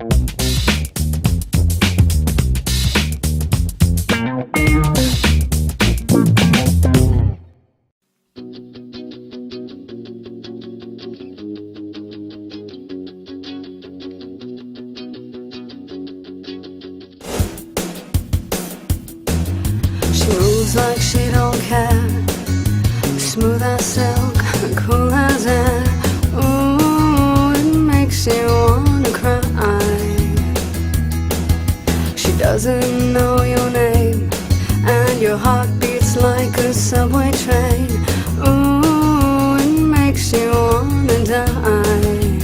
She moves like she don't care, smooth as silk, cool as air. Ooh, it makes you wanna cry. She doesn't know your name, and your heart beats like a subway train. Ooh, it makes you wanna die.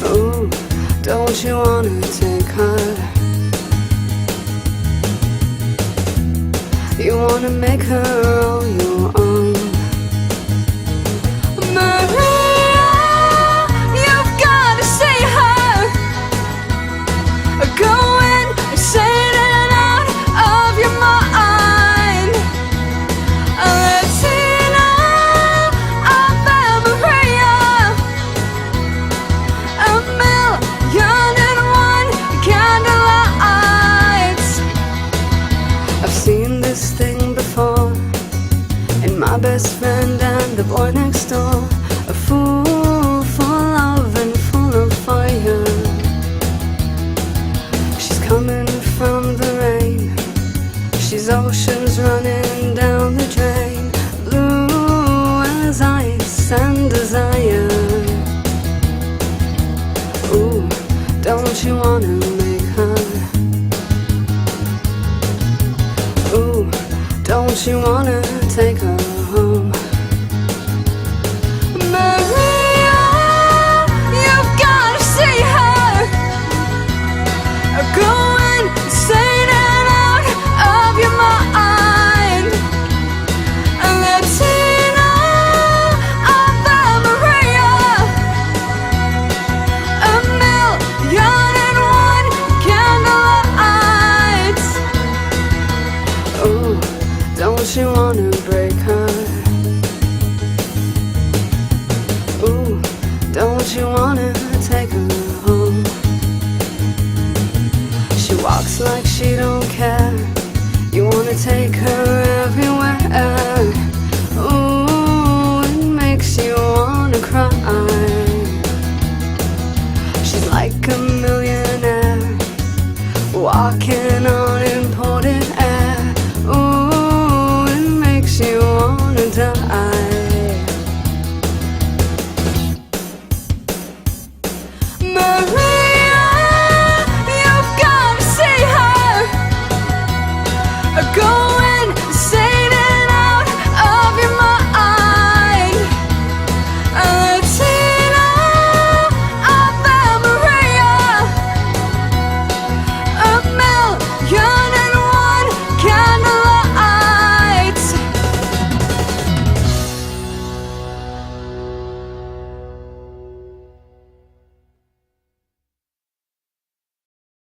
Ooh, don't you wanna take her? You wanna make her all your own. Maria, you've gotta see her. Go and say it out of your mind. Latina of Maria, 1,000,001 candlelights. I've seen this thing before, in my best friend and the boy next door. A fool for love and full of fire. She's coming from the rain, she's oceans running down the drain. Blue as ice and desire. Ooh, don't you wanna make her? Ooh, don't you wanna take her home? Maria, you've gotta see her. Go and say it out of your mind. Latina of Maria, 1,000,001 candlelights. Ooh, don't you wanna break her? Ooh, don't you wanna take her home? She walks like she don't care, you wanna take her everywhere. Ooh, it makes you wanna cry. She's like a millionaire, walking on imported